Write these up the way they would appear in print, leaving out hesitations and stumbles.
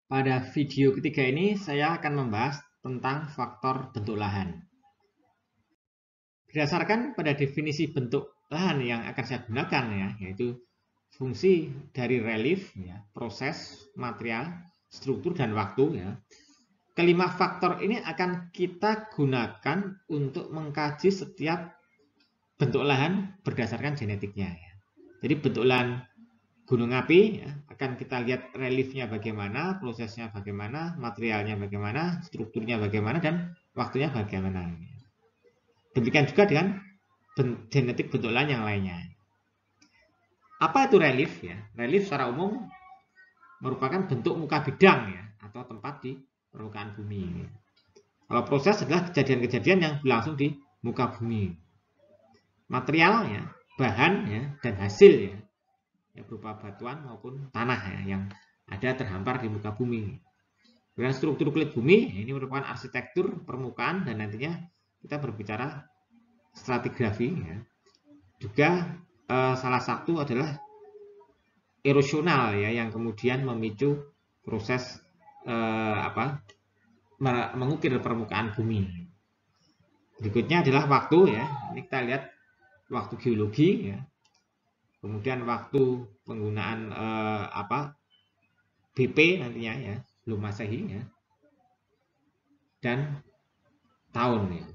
Pada video ketiga ini saya akan membahas tentang faktor bentuk lahan. Berdasarkan pada definisi bentuk lahan yang akan saya gunakan ya, yaitu fungsi dari relief, ya, proses, material, struktur, dan waktu. Ya. Kelima faktor ini akan kita gunakan untuk mengkaji setiap bentuk lahan berdasarkan genetiknya. Ya. Jadi bentuk lahan gunung api ya, akan kita lihat reliefnya bagaimana, prosesnya bagaimana, materialnya bagaimana, strukturnya bagaimana, dan waktunya bagaimana. Demikian juga dengan genetik bentuk lahan yang lainnya. Apa itu relief? Ya, relief secara umum merupakan bentuk muka bidang ya, atau tempat di permukaan bumi. Kalau proses adalah kejadian-kejadian yang berlangsung di muka bumi. Material ya, bahan ya, dan hasil ya, berupa batuan maupun tanah ya, yang ada terhampar di muka bumi. Dengan struktur kulit bumi, ini merupakan arsitektur permukaan, dan nantinya kita berbicara stratigrafi. Ya. Juga salah satu adalah erosional ya, yang kemudian memicu proses mengukir permukaan bumi. Berikutnya adalah waktu ya. Ini kita lihat waktu geologi ya. Kemudian waktu penggunaan BP nantinya ya, belum Masehi ya. Dan tahun ya.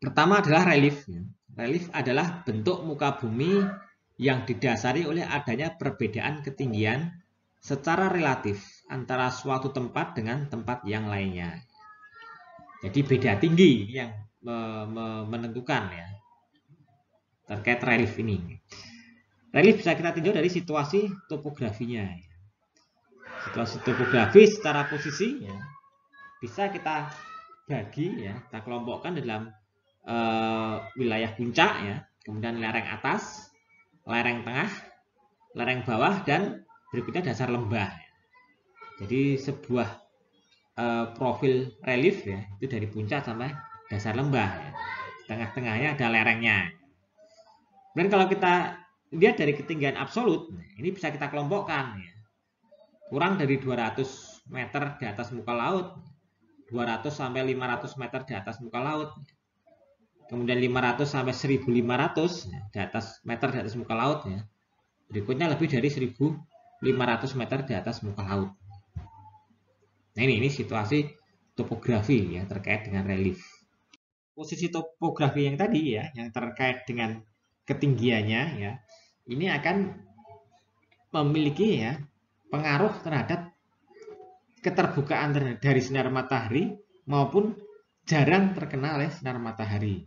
Pertama adalah relief. Relief adalah bentuk muka bumi yang didasari oleh adanya perbedaan ketinggian secara relatif antara suatu tempat dengan tempat yang lainnya. Jadi beda tinggi yang menentukan ya terkait relief ini. Relief bisa kita tinjau dari situasi topografinya. Situasi topografi secara posisi ya, bisa kita bagi ya, kita kelompokkan dalam wilayah puncak ya, kemudian lereng atas, lereng tengah, lereng bawah, dan berikutnya dasar lembah. Jadi sebuah profil relief ya, itu dari puncak sampai dasar lembah ya. Tengah-tengahnya ada lerengnya. Dan kalau kita lihat dari ketinggian absolut, ini bisa kita kelompokkan ya. Kurang dari 200 meter di atas muka laut, 200 sampai 500 meter di atas muka laut, kemudian 500 sampai 1500 di atas meter di atas muka laut ya. Berikutnya lebih dari 1500 meter di atas muka laut. Nah ini situasi topografi ya terkait dengan relief. Posisi topografi yang tadi ya, yang terkait dengan ketinggiannya ya, ini akan memiliki ya pengaruh terhadap keterbukaan dari sinar matahari maupun jarang terkena oleh sinar matahari.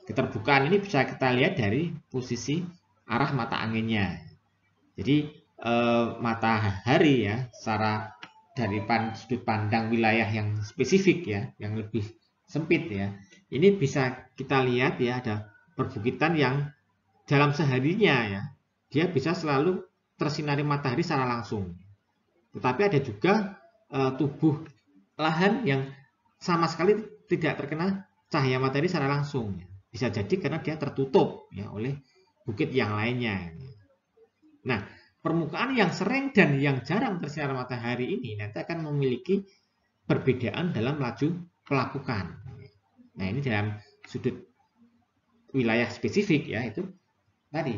Keterbukaan ini bisa kita lihat dari posisi arah mata anginnya. Jadi matahari ya, secara dari sudut pandang wilayah yang spesifik ya, yang lebih sempit ya, ini bisa kita lihat ya, ada perbukitan yang dalam seharinya ya, dia bisa selalu tersinari matahari secara langsung. Tetapi ada juga tubuh lahan yang sama sekali tidak terkena cahaya matahari secara langsung. Bisa jadi karena dia tertutup ya oleh bukit yang lainnya. Nah, permukaan yang sering dan yang jarang tersinar matahari ini nanti akan memiliki perbedaan dalam laju pelapukan. Nah, ini dalam sudut wilayah spesifik ya, itu tadi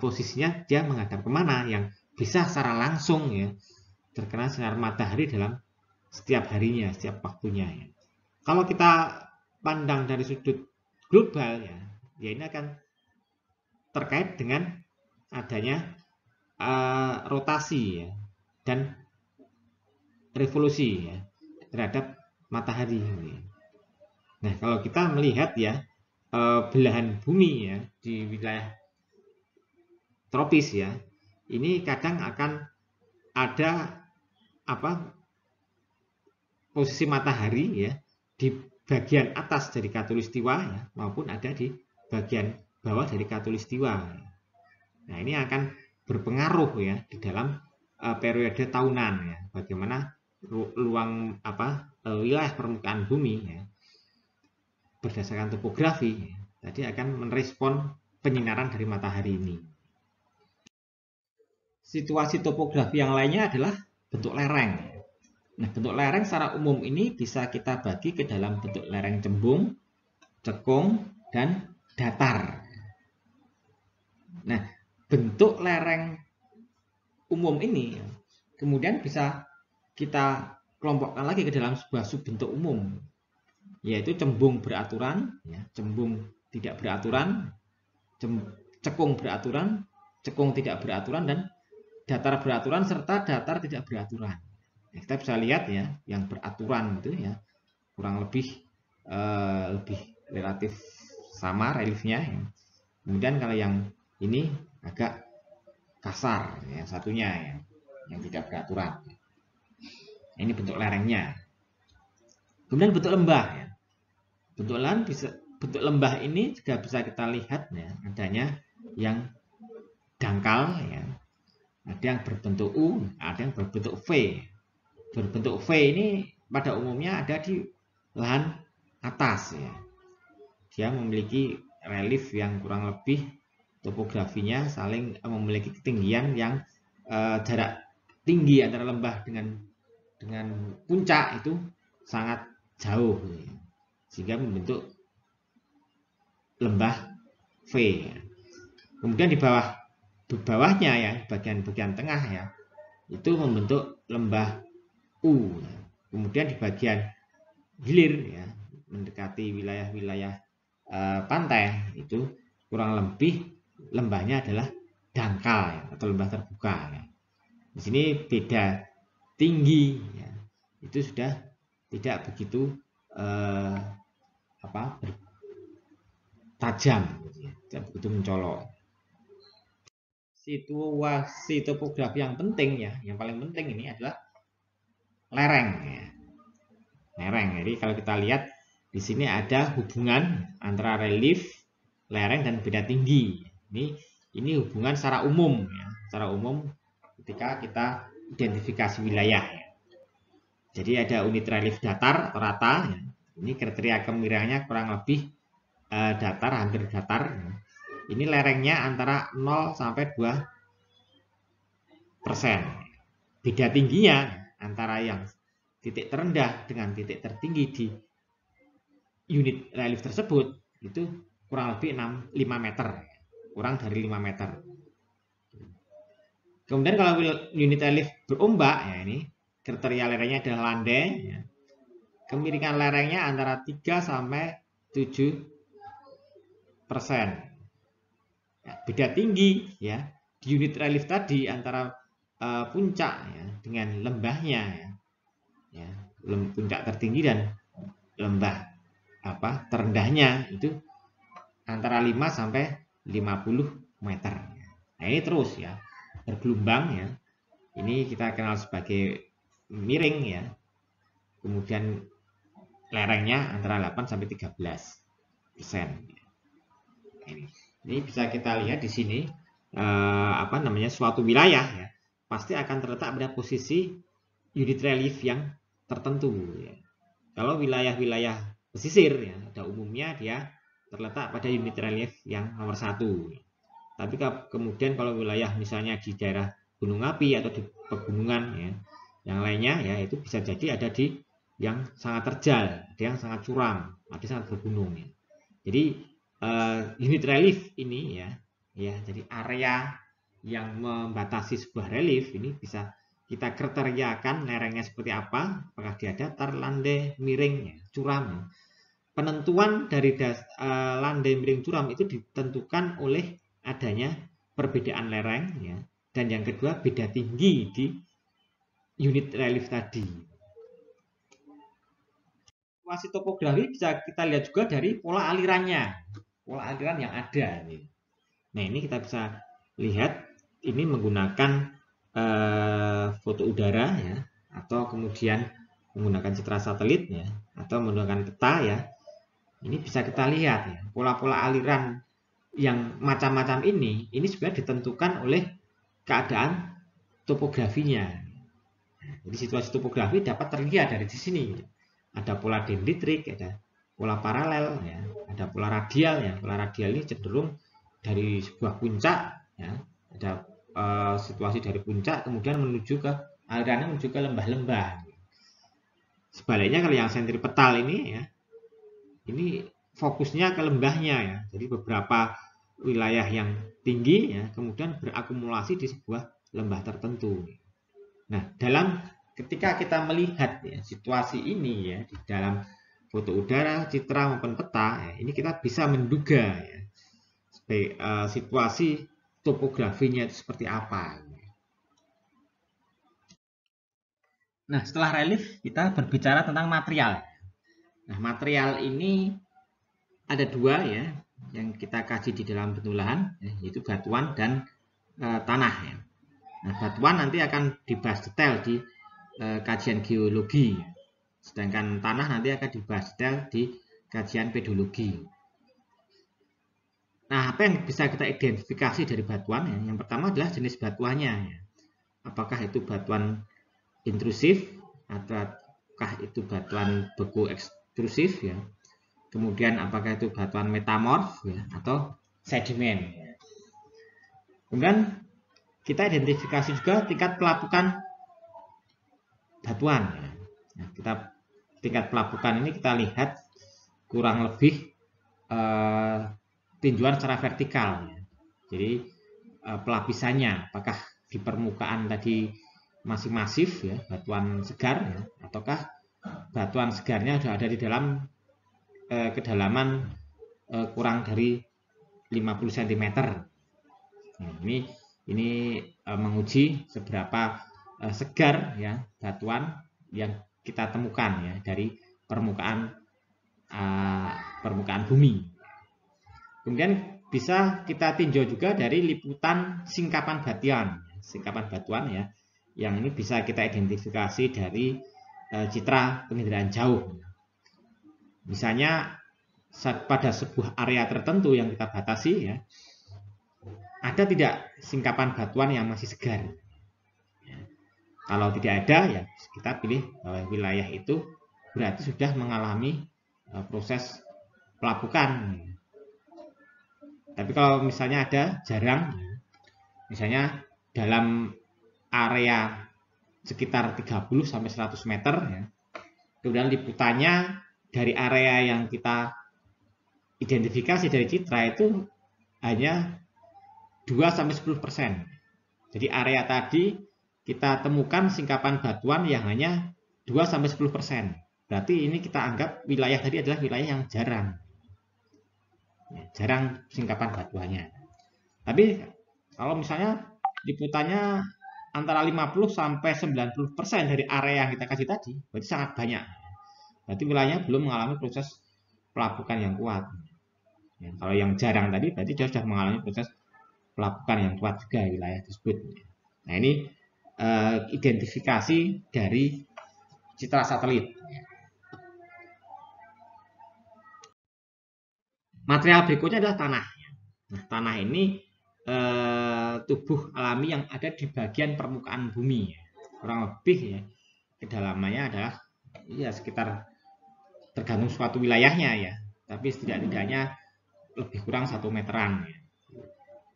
posisinya dia menghadap kemana, yang bisa secara langsung ya terkena sinar matahari dalam setiap harinya, setiap waktunya ya. Kalau kita pandang dari sudut global ya, ini akan terkait dengan adanya rotasi ya, dan revolusi ya, terhadap matahari. Nah, kalau kita melihat ya belahan bumi ya di wilayah tropis ya, ini kadang akan ada posisi matahari ya di bagian atas dari khatulistiwa ya, maupun ada di bagian bawah dari khatulistiwa. Nah, ini akan berpengaruh ya di dalam periode tahunan ya, bagaimana ruang wilayah permukaan bumi ya, berdasarkan topografi ya, tadi akan merespon penyinaran dari matahari ini. situasi topografi yang lainnya adalah bentuk lereng. Nah, bentuk lereng secara umum ini bisa kita bagi ke dalam bentuk lereng cembung, cekung, dan datar. Nah, bentuk lereng umum ini kemudian bisa kita kelompokkan lagi ke dalam sebuah subbentuk umum, yaitu cembung beraturan, cembung tidak beraturan, cekung beraturan, cekung tidak beraturan, dan datar beraturan serta datar tidak beraturan. Nah, kita bisa lihat ya, yang beraturan itu ya kurang lebih relatif sama reliefnya. Ya. Kemudian kalau yang ini agak kasar, yang satunya ya, yang tidak beraturan. Ini bentuk lerengnya. Kemudian bentuk lembah. Ya. Bentuk lembah ini juga bisa kita lihat ya, adanya yang dangkal, ya. Ada yang berbentuk U, ada yang berbentuk V. Berbentuk V ini pada umumnya ada di lahan atas ya. Dia memiliki relief yang kurang lebih topografinya saling memiliki ketinggian yang jarak tinggi antara lembah dengan puncak itu sangat jauh ya. Sehingga membentuk lembah V ya. Kemudian di bawahnya ya, bagian tengah ya, itu membentuk lembah U. Kemudian di bagian hilir ya, mendekati wilayah-wilayah pantai itu kurang lebih lembahnya adalah dangkal ya, atau lembah terbuka ya. Di sini beda tinggi ya, itu sudah tidak begitu tajam, ya, tidak begitu mencolok. Situasi topografi yang penting ya, yang paling penting ini adalah lereng ya. Lereng. Jadi kalau kita lihat di sini ada hubungan antara relief, lereng, dan beda tinggi. Ini hubungan secara umum ya. Secara umum ketika kita identifikasi wilayah ya. Jadi ada unit relief datar atau rata ya. Ini kriteria kemiringannya kurang lebih datar, hampir datar ya. Ini lerengnya antara 0 sampai 2%. Beda tingginya antara yang titik terendah dengan titik tertinggi di unit relief tersebut itu kurang lebih 5 meter. Kurang dari 5 meter. Kemudian kalau unit relief berombak ya, ini kriteria lerengnya adalah landai ya. Kemiringan lerengnya antara 3 sampai 7%. Ya, beda tinggi ya di unit relief tadi antara puncak ya, dengan lembahnya ya, puncak tertinggi dan lembah terendahnya itu antara 5 sampai 50 meter. Nah, ini terus ya bergelombang ya. Ini kita kenal sebagai miring ya. Kemudian lerengnya antara 8 sampai 13%. Ini bisa kita lihat di sini suatu wilayah ya pasti akan terletak pada posisi unit relief yang tertentu ya. Kalau wilayah-wilayah pesisir ya, pada umumnya dia terletak pada unit relief yang nomor 1. Tapi kemudian kalau wilayah misalnya di daerah gunung api atau di pegunungan ya, yang lainnya ya itu bisa jadi ada di yang sangat terjal, ada yang sangat curam, ada yang sangat bergunung ya. Jadi unit relief ini ya, jadi area yang membatasi sebuah relief ini bisa kita kriteriakan lerengnya seperti apa, apakah dia datar, landai, miring, ya, curam. Ya. Penentuan dari landai, miring, curam itu ditentukan oleh adanya perbedaan lereng ya, dan yang kedua beda tinggi di unit relief tadi. Situasi topografi bisa kita lihat juga dari pola alirannya. Pola aliran yang ada. Nah, ini kita bisa lihat ini menggunakan foto udara ya, atau kemudian menggunakan citra satelit ya, atau menggunakan peta ya. Ini bisa kita lihat ya, pola-pola aliran yang macam-macam ini sebenarnya ditentukan oleh keadaan topografinya. Jadi situasi topografi dapat terlihat dari di sini. Ada pola dendritrik, ada pola paralel ya, ada pola radial ya. Pola radial ini cenderung dari sebuah puncak ya, ada situasi dari puncak kemudian menuju ke alirannya menuju ke lembah-lembah. Sebaliknya kalau yang sentripetal ini ya, ini fokusnya ke lembahnya ya. Jadi beberapa wilayah yang tinggi ya kemudian berakumulasi di sebuah lembah tertentu. Nah, ketika kita melihat ya, situasi ini ya di dalam foto udara, citra maupun peta, ya, ini kita bisa menduga ya, situasi topografinya itu seperti apa. Nah, setelah relief kita berbicara tentang material. Nah, material ini ada dua ya yang kita kaji di dalam bentuk lahan, ya, yaitu batuan dan tanah. Ya. Nah, batuan nanti akan dibahas detail di kajian geologi, sedangkan tanah nanti akan dibahas detail di kajian pedologi. Nah, apa yang bisa kita identifikasi dari batuan? Ya? Yang pertama adalah jenis batuannya. Ya. Apakah itu batuan intrusif ataukah itu batuan beku ekstrusif ya. Kemudian apakah itu batuan metamorf ya atau sedimen ya. Kemudian kita identifikasi juga tingkat pelapukan batuan ya. Nah, tingkat pelapukan ini kita lihat kurang lebih tinjauan secara vertikal ya. Jadi pelapisannya apakah di permukaan tadi masih masif ya, batuan segar ya, ataukah batuan segarnya sudah ada di dalam kedalaman kurang dari 50 cm. Nah, ini menguji seberapa segar ya batuan yang kita temukan ya dari permukaan bumi. Kemudian bisa kita tinjau juga dari liputan singkapan batuan ya. Yang ini bisa kita identifikasi dari citra penginderaan jauh. Misalnya pada sebuah area tertentu yang kita batasi ya, ada tidak singkapan batuan yang masih segar? Ya. Kalau tidak ada ya kita pilih wilayah itu berarti sudah mengalami proses pelapukan. Tapi kalau misalnya ada jarang, misalnya dalam area sekitar 30-100 meter ya. Kemudian liputannya dari area yang kita identifikasi dari citra itu hanya 2-10%. Jadi area tadi kita temukan singkapan batuan yang hanya 2-10%. Berarti ini kita anggap wilayah tadi adalah wilayah yang jarang. Ya, jarang singkapan batuannya. Tapi kalau misalnya liputannya antara 50-90% dari area yang kita kasih tadi, berarti sangat banyak. Berarti wilayahnya belum mengalami proses pelapukan yang kuat. Ya, kalau yang jarang tadi, berarti dia sudah mengalami proses pelapukan yang kuat juga wilayah tersebut. Nah ini identifikasi dari citra satelit. Material berikutnya adalah tanah. Nah tanah ini tubuh alami yang ada di bagian permukaan bumi, kurang lebih ya kedalamannya adalah ya sekitar tergantung suatu wilayahnya ya, tapi setidaknya lebih kurang 1 meteran ya.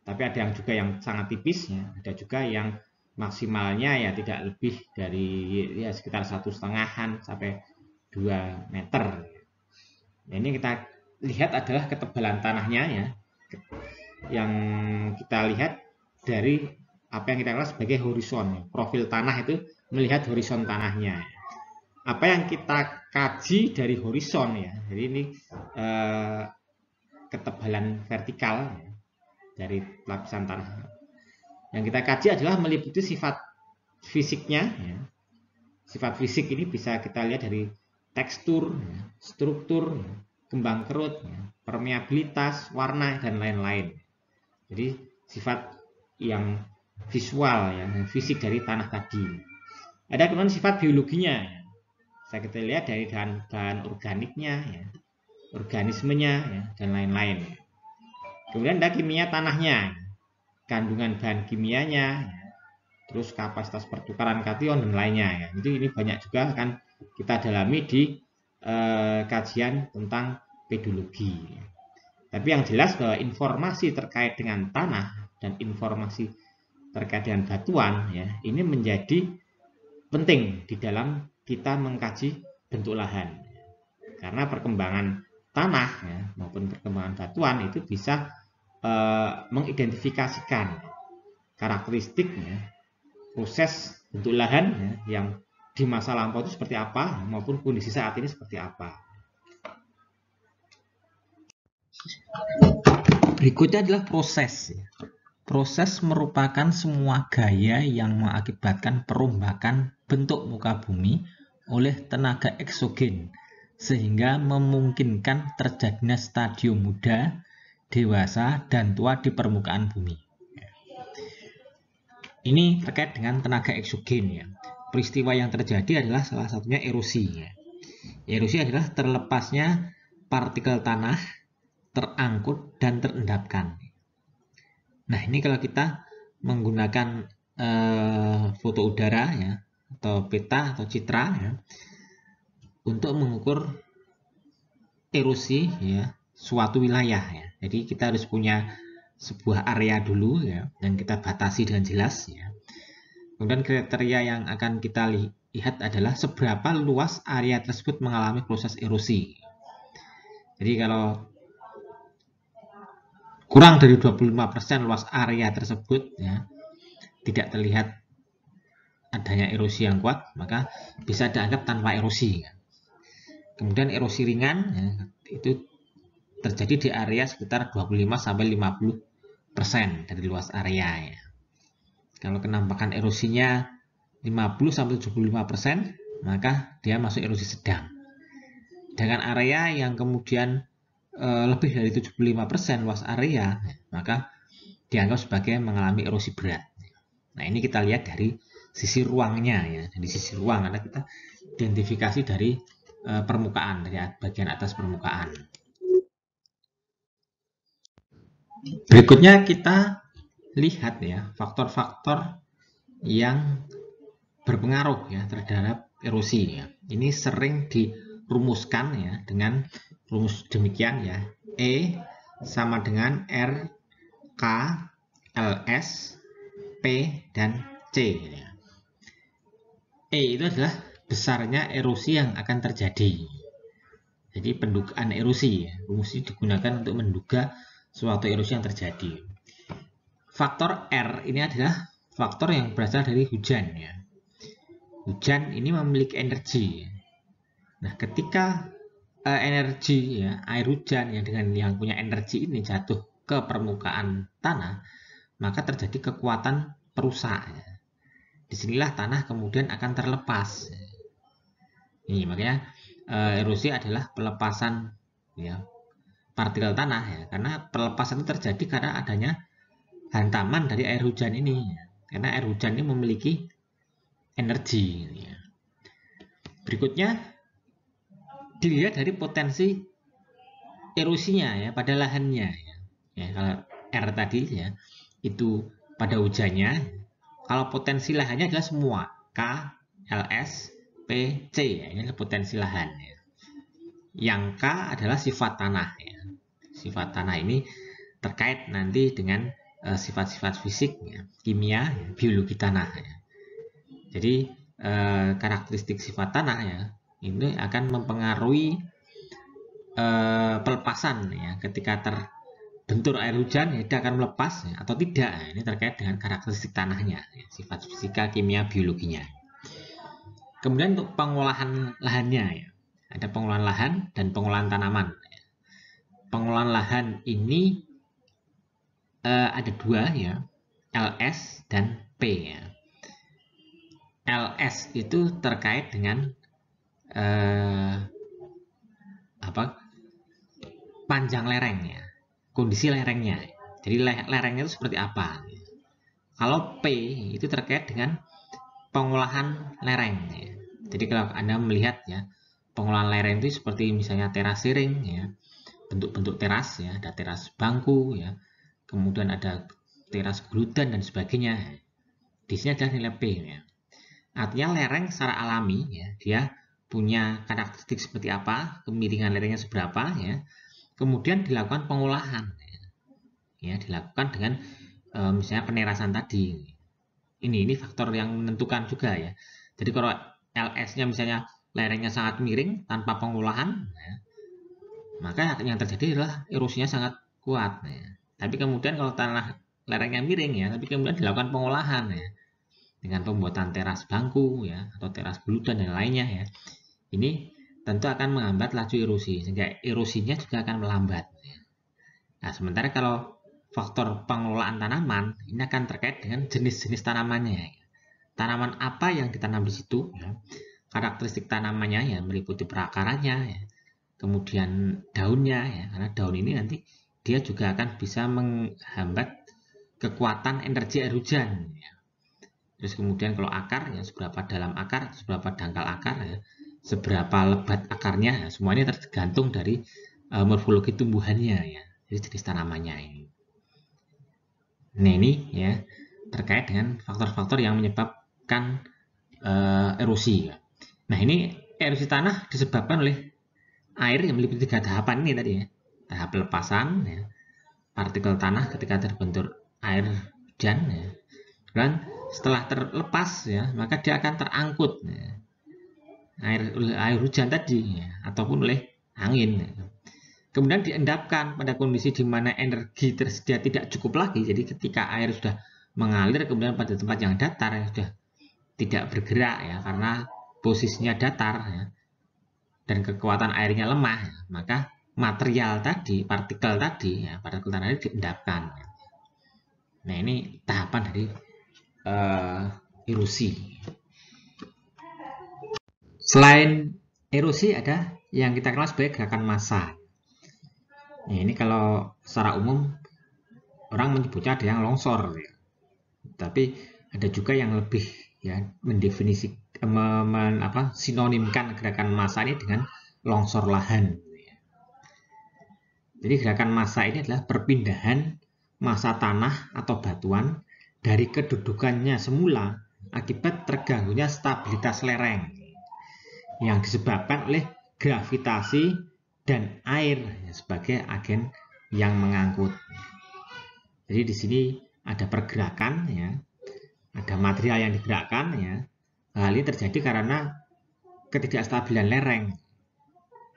Tapi ada yang juga yang sangat tipis ya, ada juga yang maksimalnya ya tidak lebih dari ya sekitar 1,5 sampai 2 meter. Nah, ini kita lihat adalah ketebalan tanahnya ya. Yang kita lihat dari apa yang kita kenal sebagai horizon. Profil tanah itu melihat horizon tanahnya. Apa yang kita kaji dari horizon ya. Jadi ini ketebalan vertikal ya, dari lapisan tanah. Yang kita kaji adalah meliputi sifat fisiknya. Ya. Sifat fisik ini bisa kita lihat dari tekstur, ya, struktur, ya, kembang kerut, ya, permeabilitas, warna dan lain-lain. Jadi sifat yang visual ya, fisik dari tanah tadi. Ada kemudian sifat biologinya. Ya. Bisa kita lihat dari bahan organiknya, ya, organismenya, ya, dan lain-lain. Kemudian ada kimia tanahnya, kandungan bahan kimianya, ya, terus kapasitas pertukaran kation dan lainnya. Ya. Jadi ini banyak juga akan kita dalami di kajian tentang pedologi. Tapi yang jelas bahwa informasi terkait dengan tanah dan informasi terkait dengan batuan ya, ini menjadi penting di dalam kita mengkaji bentuk lahan. Karena perkembangan tanah ya, maupun perkembangan batuan itu bisa mengidentifikasikan karakteristiknya proses bentuk lahan ya, yang di masa lampau itu seperti apa maupun kondisi saat ini seperti apa. Berikutnya adalah proses. Proses merupakan semua gaya yang mengakibatkan perombakan bentuk muka bumi oleh tenaga eksogen sehingga memungkinkan terjadinya stadium muda, dewasa, dan tua di permukaan bumi. Ini terkait dengan tenaga eksogen ya. Peristiwa yang terjadi adalah salah satunya erosi ya. Erosi adalah terlepasnya partikel tanah terangkut dan terendapkan. Nah, ini kalau kita menggunakan foto udara ya, atau peta atau citra ya, untuk mengukur erosi ya suatu wilayah ya. Jadi kita harus punya sebuah area dulu ya, dan kita batasi dengan jelas ya. Kemudian kriteria yang akan kita lihat adalah seberapa luas area tersebut mengalami proses erosi. Jadi kalau kurang dari 25% luas area tersebut ya, tidak terlihat adanya erosi yang kuat, maka bisa dianggap tanpa erosi ya. Kemudian erosi ringan ya, itu terjadi di area sekitar 25-50% dari luas area ya. Kalau kenampakan erosinya 50-75%, maka dia masuk erosi sedang. Dengan area yang kemudian lebih dari 75% luas area, maka dianggap sebagai mengalami erosi berat. Nah, ini kita lihat dari sisi ruangnya ya, dari sisi ruang karena kita identifikasi dari permukaan, dari bagian atas permukaan. Berikutnya kita lihat ya faktor-faktor yang berpengaruh ya terhadap erosi ya. Ini sering dirumuskan ya dengan rumus demikian ya. E sama dengan R, K, LS, P, dan C ya. E itu adalah besarnya erosi yang akan terjadi. Jadi pendugaan erosi ya. Rumus ini digunakan untuk menduga suatu erosi yang terjadi. Faktor R ini adalah faktor yang berasal dari hujan ya. Hujan ini memiliki energi. Nah, ketika energi ya, air hujan ya dengan yang punya energi ini jatuh ke permukaan tanah, maka terjadi kekuatan perusak ya. Disinilah tanah kemudian akan terlepas. Ini makanya erosi adalah pelepasan ya partikel tanah ya, karena pelepasan itu terjadi karena adanya hantaman dari air hujan ini ya. Karena air hujan ini memiliki energi ya. Berikutnya dilihat dari potensi erosinya ya pada lahannya ya. Ya, kalau R tadi ya itu pada hujannya, kalau potensi lahannya adalah semua K, LS, P, C ya, ini adalah potensi lahan ya. Yang K adalah sifat tanah ya. Sifat tanah ini terkait nanti dengan sifat-sifat fisik ya, kimia ya, biologi tanah ya. Jadi karakteristik sifat tanah ya ini akan mempengaruhi pelepasan ya, ketika terbentur air hujan ya, dia akan melepas ya, atau tidak ya. Ini terkait dengan karakteristik tanahnya ya, sifat fisika, kimia, biologinya. Kemudian untuk pengolahan lahannya ya, ada pengolahan lahan dan pengolahan tanaman ya. Pengolahan lahan ini ada dua ya, LS dan P ya. LS itu terkait dengan panjang lereng ya, kondisi lerengnya. Jadi lerengnya itu seperti apa? Kalau P itu terkait dengan pengolahan lereng ya. Jadi kalau Anda melihat ya, pengolahan lereng itu seperti misalnya terasering ya, bentuk-bentuk teras ya, ada teras bangku ya, kemudian ada teras geludan dan sebagainya. Di sini adalah nilai P ya. Artinya lereng secara alami ya, dia punya karakteristik seperti apa, kemiringan lerengnya seberapa ya. Kemudian dilakukan pengolahan ya, dilakukan dengan misalnya penerasan tadi. ini faktor yang menentukan juga ya. Jadi kalau LS-nya misalnya lerengnya sangat miring tanpa pengolahan, ya, maka yang terjadi adalah erosinya sangat kuat. Ya. Tapi kemudian kalau tanah lerengnya miring ya, tapi kemudian dilakukan pengolahan ya, dengan pembuatan teras bangku ya, atau teras buludan dan lainnya ya, ini tentu akan menghambat laju erosi, sehingga erosinya juga akan melambat. Ya. Nah, sementara kalau faktor pengelolaan tanaman ini akan terkait dengan jenis-jenis tanamannya. Ya. Tanaman apa yang ditanam di situ, ya. Karakteristik tanamannya ya meliputi perakarannya, ya. Kemudian daunnya, ya, karena daun ini nanti dia juga akan bisa menghambat kekuatan energi air hujan. Ya. Terus kemudian kalau akar, ya seberapa dalam akar, seberapa dangkal akar, ya, seberapa lebat akarnya, ya, semuanya tergantung dari morfologi tumbuhannya, ya, jadi jenis tanamannya ini. Nah ini ya terkait dengan faktor-faktor yang menyebabkan erosi. Ya. Nah ini erosi tanah disebabkan oleh air yang meliputi 3 tahapan ini tadi ya. Tahap pelepasan, ya, partikel tanah ketika terbentur air hujan, ya. Dan setelah terlepas ya, maka dia akan terangkut ya, air hujan tadi ya, ataupun oleh angin. Ya. Kemudian diendapkan pada kondisi di mana energi tersedia tidak cukup lagi. Jadi ketika air sudah mengalir kemudian pada tempat yang datar yang sudah tidak bergerak ya karena posisinya datar ya, dan kekuatan airnya lemah, ya, maka material tadi, partikel tadi, ya, partikel tanah ini diendapkan. Nah ini tahapan dari erosi. Selain erosi ada yang kita kenal sebagai gerakan massa. Nah, ini kalau secara umum orang menyebutnya ada yang longsor, ya. Tapi ada juga yang lebih ya mendefinisi sinonimkan gerakan massa ini dengan longsor lahan. Jadi gerakan massa ini adalah perpindahan massa tanah atau batuan dari kedudukannya semula akibat terganggunya stabilitas lereng yang disebabkan oleh gravitasi dan air sebagai agen yang mengangkut. Jadi di sini ada pergerakan ya, ada material yang digerakkan ya. Hal ini terjadi karena ketidakstabilan lereng.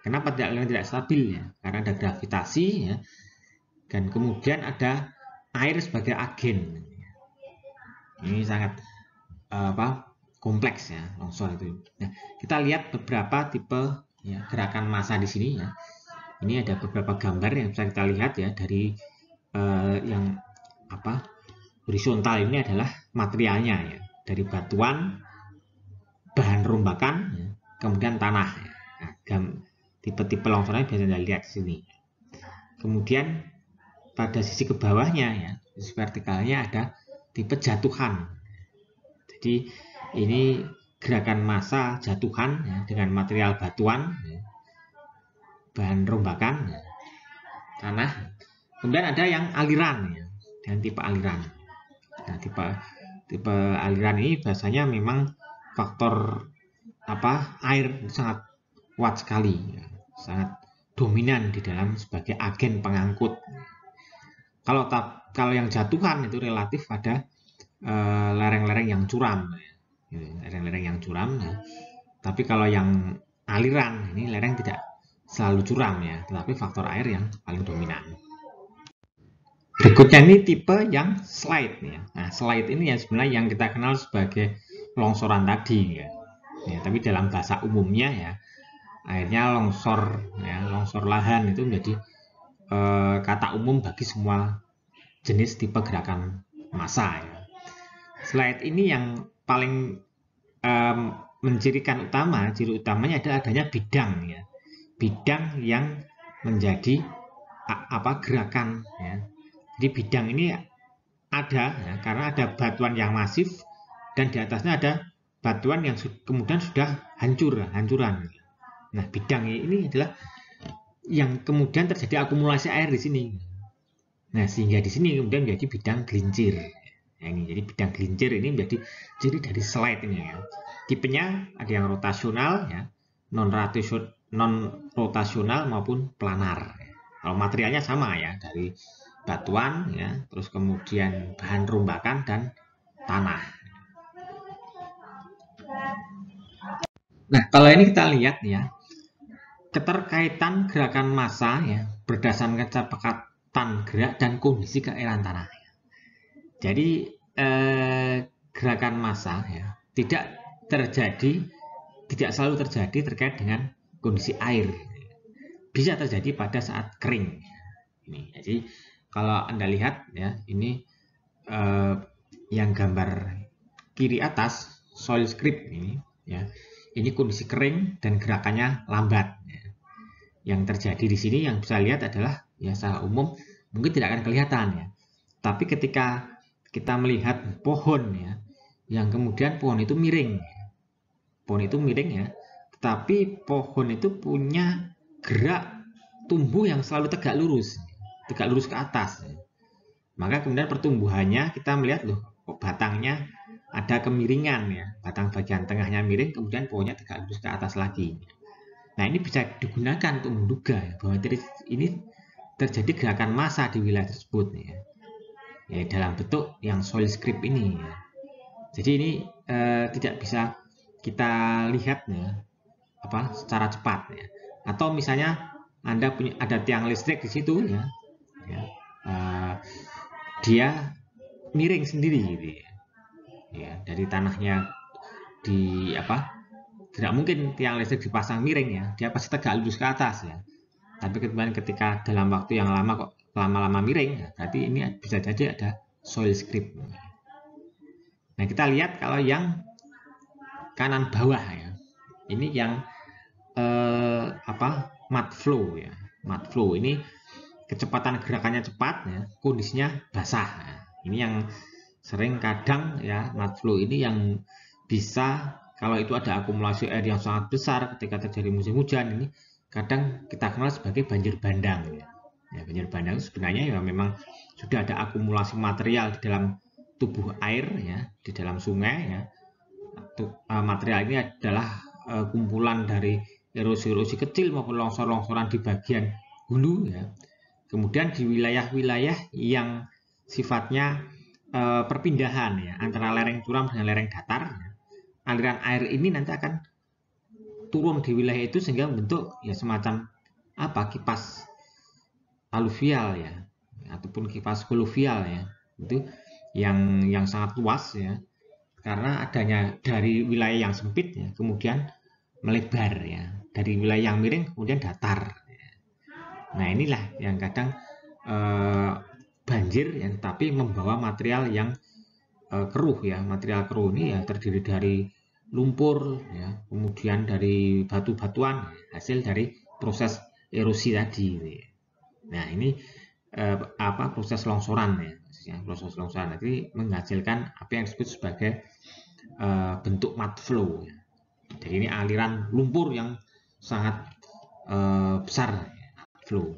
Kenapa lereng tidak stabil ya? Karena ada gravitasi ya, dan kemudian ada air sebagai agen. Ini sangat kompleks ya longsor itu. Nah, kita lihat beberapa tipe ya, gerakan massa di sini ya. Ini ada beberapa gambar yang bisa kita lihat ya dari yang horizontal ini adalah materialnya ya, dari batuan, bahan rombakan, ya, kemudian tanah. Ya. Nah, tipe-tipe longsornya bisa kita lihat di sini. Kemudian pada sisi ke bawahnya ya, sisi vertikalnya ada tipe jatuhan. Jadi ini gerakan massa jatuhan ya, dengan material batuan, ya, bahan rombakan, ya, tanah. Kemudian ada yang aliran ya, dan tipe aliran. Nah, tipe aliran ini biasanya memang faktor air sangat kuat sekali, ya, sangat dominan di dalam sebagai agen pengangkut. Kalau yang jatuhan itu relatif pada lereng-lereng yang curam, lereng-lereng yang curam. Ya. Tapi kalau yang aliran ini lereng tidak selalu curam ya, tetapi faktor air yang paling dominan. Berikutnya ini tipe yang slide ya. Nah, slide ini ya sebenarnya yang kita kenal sebagai longsoran tadi ya. Ya, tapi dalam bahasa umumnya ya akhirnya longsor lahan itu menjadi kata umum bagi semua jenis tipe gerakan massa ya. Slide ini yang paling ciri utamanya adalah adanya bidang ya. Bidang yang menjadi gerakan ya. Jadi bidang ini ada ya, karena ada batuan yang masif dan di atasnya ada batuan yang kemudian sudah hancuran. Nah, bidang ini adalah yang kemudian terjadi akumulasi air di sini. Nah, sehingga di sini kemudian menjadi bidang gelincir. Nah, ini jadi bidang gelincir ini menjadi ciri dari slide ini ya. Tipenya ada yang rotasional ya, non rotasional maupun planar. Kalau materialnya sama ya, dari batuan ya, terus kemudian bahan rombakan dan tanah. Nah, kalau ini kita lihat ya, keterkaitan gerakan massa ya berdasarkan kecepatan gerak dan kondisi keairan tanah. Jadi gerakan massa ya tidak selalu terjadi terkait dengan kondisi air. Bisa terjadi pada saat kering. Ini, jadi kalau Anda lihat ya, ini yang gambar kiri atas soil script ini ya. Ini kondisi kering dan gerakannya lambat. Ya. Yang terjadi di sini yang bisa lihat adalah ya secara umum mungkin tidak akan kelihatan ya. Tapi ketika kita melihat pohon ya, yang kemudian pohon itu miring. Pohon itu miring ya, tetapi pohon itu punya gerak tumbuh yang selalu tegak lurus ke atas. Ya. Maka kemudian pertumbuhannya kita melihat loh, kok batangnya ada kemiringan ya, batang bagian tengahnya miring, kemudian pohonnya tegak lurus ke atas lagi. Nah ini bisa digunakan untuk menduga ya, bahwa ini terjadi gerakan massa di wilayah tersebut ya, dalam bentuk yang soil script ini ya. Jadi ini tidak bisa kita lihat ya, secara cepat ya. Atau misalnya Anda ada tiang listrik di situ ya, dia miring sendiri gitu ya, dari tanahnya tidak mungkin tiang listrik dipasang miring ya, dia pasti tegak lurus ke atas ya. Tapi kemudian ketika dalam waktu yang lama kok lama-lama miring ya, berarti ini bisa jadi ada soil script. Nah kita lihat kalau yang kanan bawah ya, ini yang mud flow ya, mud flow ini kecepatan gerakannya cepat ya, kondisinya basah. Nah, ini yang sering kadang ya, mud flow ini yang bisa kalau itu ada akumulasi air yang sangat besar ketika terjadi musim hujan, ini kadang kita kenal sebagai banjir bandang ya. Ya, banjir bandang sebenarnya ya memang sudah ada akumulasi material di dalam tubuh air ya, di dalam sungai ya. Material ini adalah kumpulan dari erosi-erosi kecil maupun longsor-longsoran di bagian hulu ya. Kemudian di wilayah-wilayah yang sifatnya perpindahan ya, antara lereng curam dengan lereng datar ya, aliran air ini nanti akan turun di wilayah itu sehingga membentuk ya semacam kipas aluvial ya, ataupun kipas koluvial ya, itu yang sangat luas ya, karena adanya dari wilayah yang sempit ya, kemudian melebar ya, dari wilayah yang miring kemudian datar ya. Nah inilah yang kadang banjir ya, tapi membawa material yang keruh ya. Material keruh ini ya terdiri dari lumpur ya, kemudian dari batu-batuan hasil dari proses erosi tadi ya. Nah ini proses longsoran ya, proses longsoran nanti menghasilkan apa yang disebut sebagai bentuk mud flow ya. Jadi ini aliran lumpur yang sangat besar ya, flow.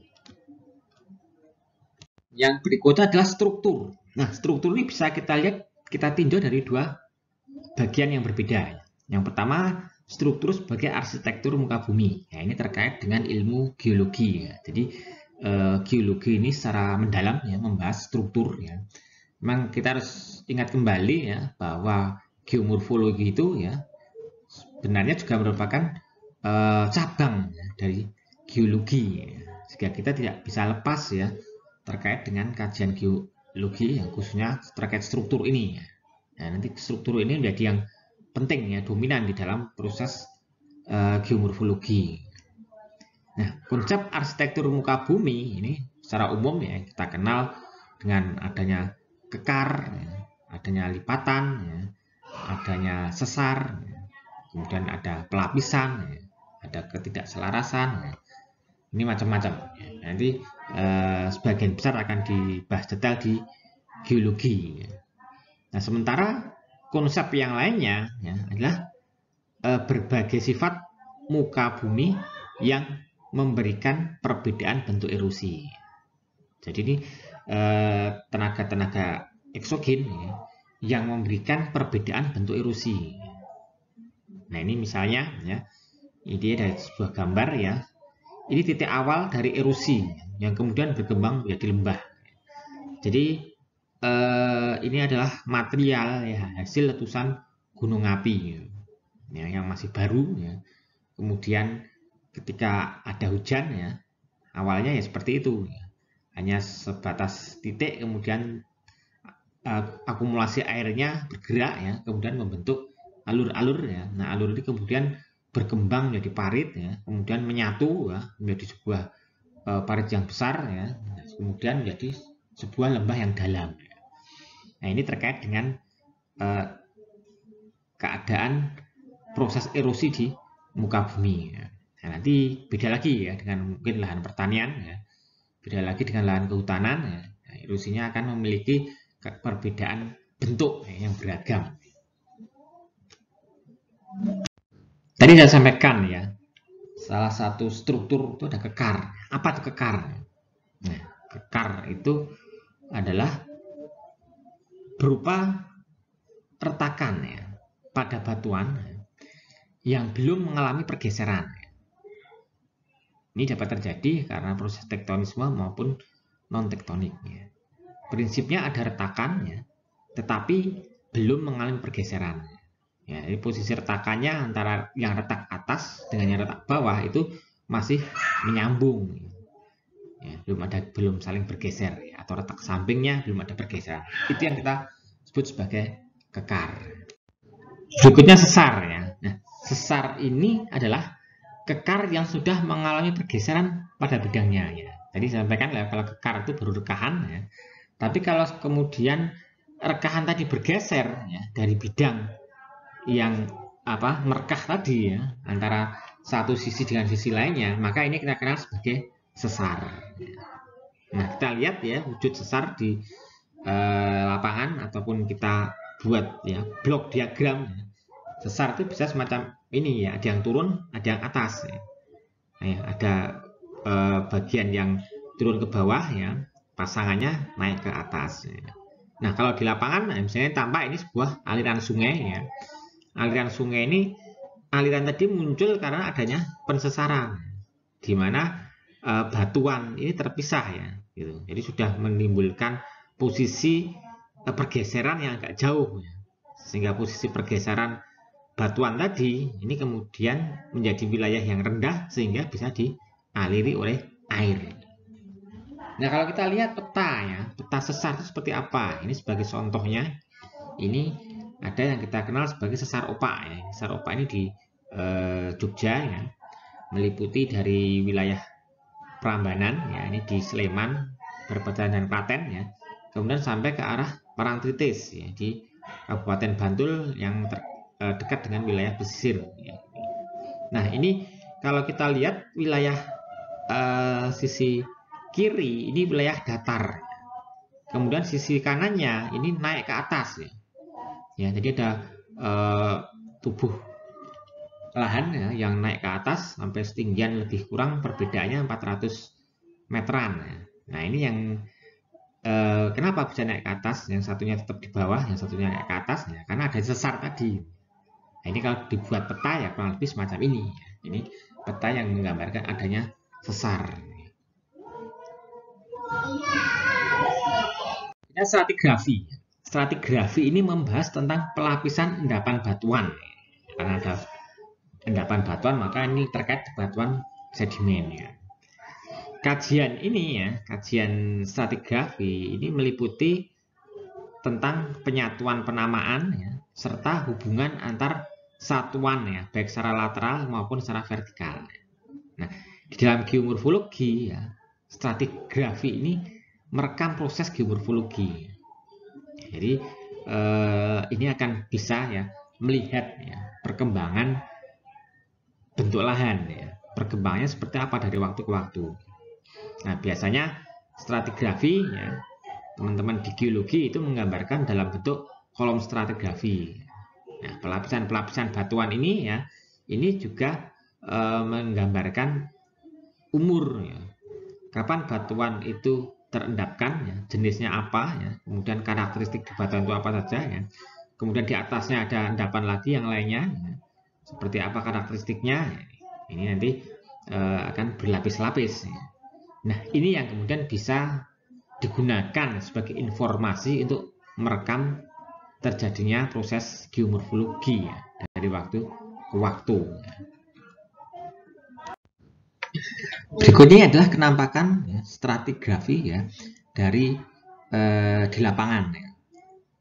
Yang berikutnya adalah struktur. Nah struktur ini bisa kita lihat, kita tinjau dari dua bagian yang berbeda. Yang pertama struktur sebagai arsitektur muka bumi. Ya, ini terkait dengan ilmu geologi ya. Jadi geologi ini secara mendalam ya, membahas struktur ya. Memang kita harus ingat kembali ya bahwa geomorfologi itu ya sebenarnya juga merupakan cabang ya, dari geologi ya. Sehingga kita tidak bisa lepas ya terkait dengan kajian geologi yang khususnya terkait struktur ini ya. Nah, nanti struktur ini menjadi yang penting ya, dominan di dalam proses geomorfologi. Nah, konsep arsitektur muka bumi ini secara umum ya kita kenal dengan adanya kekar, ya, adanya lipatan, ya, adanya sesar, ya, kemudian ada pelapisan, ya, ada ketidakselarasan. Ya. Ini macam-macam. Ya. Nanti sebagian besar akan dibahas detail di geologi. Ya. Nah, sementara konsep yang lainnya ya, adalah berbagai sifat muka bumi yang memberikan perbedaan bentuk erosi. Jadi ini tenaga-tenaga eksogen ya, yang memberikan perbedaan bentuk erosi. Nah ini misalnya ya, ini dari sebuah gambar ya. Ini titik awal dari erosi yang kemudian berkembang menjadi lembah. Jadi ini adalah material ya, hasil letusan gunung api. ya, yang masih baru ya. Kemudian ketika ada hujan ya, awalnya ya seperti itu ya. Hanya sebatas titik, kemudian akumulasi airnya bergerak ya, kemudian membentuk alur-alur ya. Nah, alur ini kemudian berkembang menjadi parit ya, kemudian menyatu ya, menjadi sebuah parit yang besar ya, kemudian menjadi sebuah lembah yang dalam. Nah, ini terkait dengan keadaan proses erosi di muka bumi ya. Nah, nanti beda lagi ya dengan mungkin lahan pertanian ya, beda lagi dengan lahan kehutanan ya. Nah, erosinya akan memiliki perbedaan bentuk ya, yang beragam. Tadi saya sampaikan ya, salah satu struktur itu ada kekar. Apa itu kekar? Nah, kekar itu adalah berupa retakan ya pada batuan yang belum mengalami pergeseran. Ini dapat terjadi karena proses tektonisme maupun non-tektoniknya. Prinsipnya ada retakan ya, tetapi belum mengalami pergeseran. Ya, jadi posisi retakannya antara yang retak atas dengan yang retak bawah itu masih menyambung. Ya, belum saling bergeser ya, atau retak sampingnya belum ada pergeseran. Itu yang kita sebut sebagai kekar. Berikutnya sesar ya. Nah, sesar ini adalah kekar yang sudah mengalami pergeseran pada bidangnya ya. Tadi saya sampaikan ya, kalau kekar itu baru rekahan ya. Tapi kalau kemudian rekahan tadi bergeser ya dari bidang yang merekah tadi ya antara satu sisi dengan sisi lainnya, maka ini kita kenal sebagai sesar. Nah, kita lihat ya wujud sesar di lapangan ataupun kita buat ya blok diagram ya. Sesar itu bisa semacam ini ya, ada yang turun, ada yang atas ya. Nah, ada bagian yang turun ke bawah ya, pasangannya naik ke atas ya. Nah, kalau di lapangan misalnya tampak ini sebuah aliran sungai ya. Aliran sungai ini, aliran tadi muncul karena adanya pensesaran di mana batuan ini terpisah ya gitu. Jadi sudah menimbulkan posisi pergeseran yang agak jauh ya. Sehingga posisi pergeseran batuan tadi ini kemudian menjadi wilayah yang rendah sehingga bisa dialiri oleh air. Nah, kalau kita lihat peta ya, peta sesar itu seperti apa? Ini sebagai contohnya, ini ada yang kita kenal sebagai sesar opak ya. Sesar opak ini di Jogja ya, meliputi dari wilayah Prambanan ya, ini di Sleman, berbatasan dengan Klaten ya, kemudian sampai ke arah Parangtritis ya, di Kabupaten Bantul yang dekat dengan wilayah pesisir ya. Nah, ini kalau kita lihat wilayah sisi kiri ini wilayah datar, kemudian sisi kanannya ini naik ke atas ya. Ya, jadi ada tubuh lahan ya, yang naik ke atas sampai setinggian lebih kurang perbedaannya 400 meteran ya. Nah, ini yang kenapa bisa naik ke atas, yang satunya tetap di bawah, yang satunya naik ke atas ya, karena ada sesar tadi. Nah, ini kalau dibuat peta ya kurang lebih semacam ini. Ini peta yang menggambarkan adanya sesar. Ini stratigrafi. Stratigrafi ini membahas tentang pelapisan endapan batuan. Karena ada endapan batuan, maka ini terkait batuan sedimen ya. Kajian ini ya, kajian stratigrafi ini meliputi tentang penyatuan penamaan ya, serta hubungan antar satuan ya, baik secara lateral maupun secara vertikal. Nah, di dalam geomorfologi ya, stratigrafi ini merekam proses geomorfologi. Jadi ini akan bisa ya melihat ya perkembangan bentuk lahan ya, perkembangannya seperti apa dari waktu ke waktu. Nah, biasanya stratigrafi ya, teman-teman di geologi itu menggambarkan dalam bentuk kolom stratigrafi. Nah, pelapisan-pelapisan batuan ini ya, ini juga menggambarkan umur ya. Kapan batuan itu terendapkan ya, jenisnya apa ya, kemudian karakteristik di batuan itu apa saja ya. Kemudian di atasnya ada endapan lagi yang lainnya ya. Seperti apa karakteristiknya? Ini nanti akan berlapis-lapis ya. Nah, ini yang kemudian bisa digunakan sebagai informasi untuk merekam terjadinya proses geomorfologi ya, dari waktu waktu. Berikutnya adalah kenampakan ya, stratigrafi ya dari di lapangan. Ya.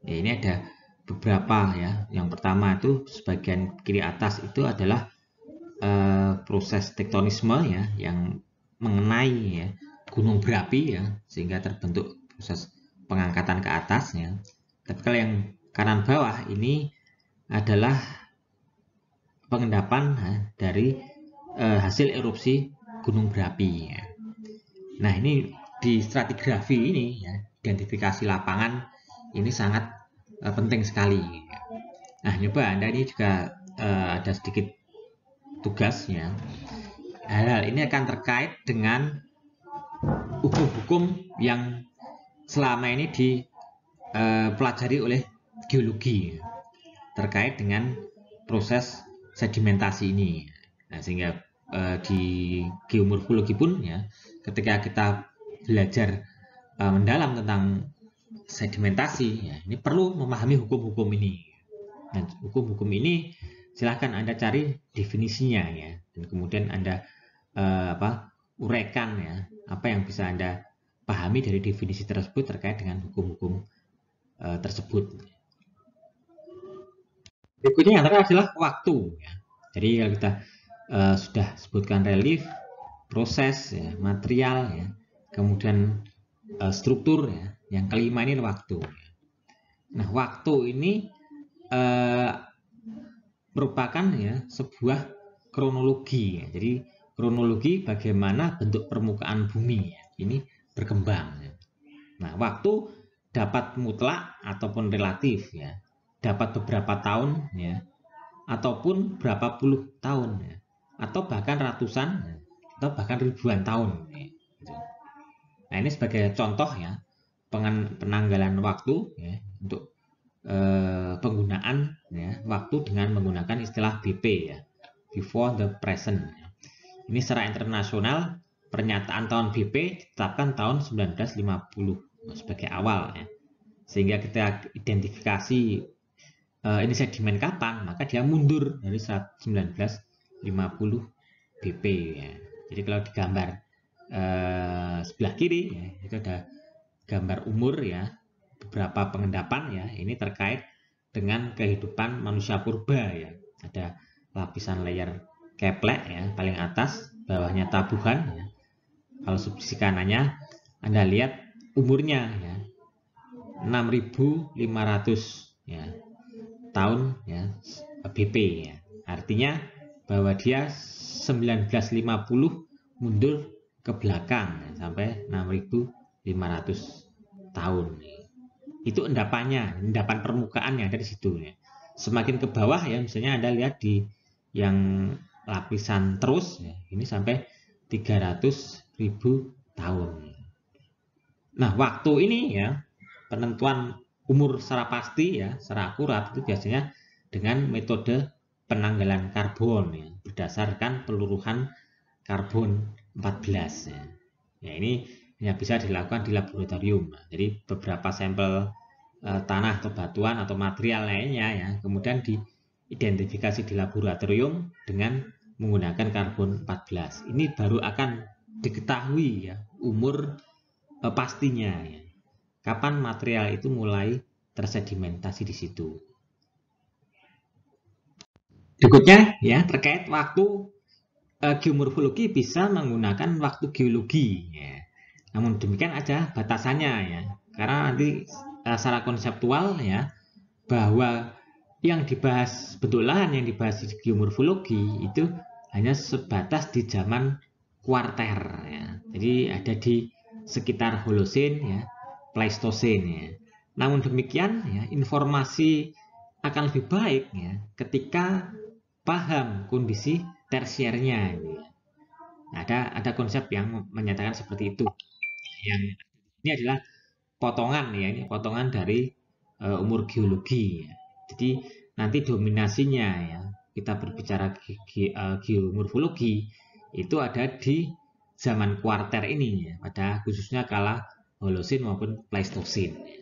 Ya, ini ada beberapa ya. Yang pertama itu sebagian kiri atas itu adalah proses tektonisme ya yang mengenai ya gunung berapi ya sehingga terbentuk proses pengangkatan ke atas ya. Tapi kalau yang kanan bawah ini adalah pengendapan ya, dari hasil erupsi gunung berapi ya. Nah, ini di stratigrafi ini ya, identifikasi lapangan ini sangat penting sekali. Nah, coba Anda ini juga ada sedikit tugasnya. Hal-hal ini akan terkait dengan hukum-hukum yang selama ini dipelajari oleh geologi terkait dengan proses sedimentasi ini. Nah, sehingga di geomorfologi pun ya, ketika kita belajar mendalam tentang sedimentasi, ya, ini perlu memahami hukum-hukum ini. Dan hukum-hukum ini silahkan Anda cari definisinya ya, dan kemudian Anda uraikan ya, apa yang bisa Anda pahami dari definisi tersebut terkait dengan hukum-hukum tersebut. Berikutnya yang terakhir adalah waktu. Ya. Jadi kalau kita sudah sebutkan relief, proses, ya, material, ya, kemudian struktur, ya. Yang kelima ini waktu. Nah, waktu ini merupakan ya sebuah kronologi. Ya. Jadi kronologi bagaimana bentuk permukaan bumi ya, ini berkembang. Ya. Nah, waktu dapat mutlak ataupun relatif ya. Dapat beberapa tahun ya, ataupun berapa puluh tahun ya, atau bahkan ratusan ya, atau bahkan ribuan tahun ya, gitu. Nah, ini sebagai contoh ya penanggalan waktu ya, untuk penggunaan ya, waktu dengan menggunakan istilah BP ya, before the present ya. Ini secara internasional pernyataan tahun BP ditetapkan tahun 1950 sebagai awal ya. Sehingga kita identifikasi ini sedimen kapan, maka dia mundur dari 1950 BP ya. Jadi kalau digambar sebelah kiri ya, itu ada gambar umur ya, beberapa pengendapan ya, ini terkait dengan kehidupan manusia purba ya. Ada lapisan layer keplek ya, paling atas, bawahnya tabuhan ya. Kalau sisi kanannya Anda lihat umurnya ya, 6.500 ya tahun ya BP ya. Artinya bahwa dia 1950 mundur ke belakang ya, sampai 6.500 tahun. Itu endapan permukaan yang ada di situ ya. Semakin ke bawah ya, misalnya Anda lihat di yang lapisan terus ya, ini sampai 300.000 tahun. Nah, waktu ini ya penentuan umur secara pasti ya, secara akurat itu biasanya dengan metode penanggalan karbon ya, berdasarkan peluruhan karbon 14 ya. Ya, ini hanya bisa dilakukan di laboratorium. Jadi beberapa sampel tanah atau batuan atau material lainnya ya, kemudian diidentifikasi di laboratorium dengan menggunakan karbon 14. Ini baru akan diketahui ya umur pastinya ya. Kapan material itu mulai tersedimentasi di situ. Berikutnya ya terkait waktu, geomorfologi bisa menggunakan waktu geologi ya. Namun demikian ada batasannya ya. Karena nanti secara konseptual ya, bahwa yang dibahas bentuk lahan yang dibahas di geomorfologi itu hanya sebatas di zaman kuarter ya. Jadi ada di sekitar Holocene ya, Pleistocene ya. Namun demikian ya, informasi akan lebih baik ya ketika paham kondisi tersiernya ya. Ada konsep yang menyatakan seperti itu. Yang ini adalah potongan ya, ini potongan dari umur geologi ya. Jadi nanti dominasinya ya, kita berbicara geomorfologi itu ada di zaman kuarter ini ya, pada khususnya kala Holocene maupun Pleistocene.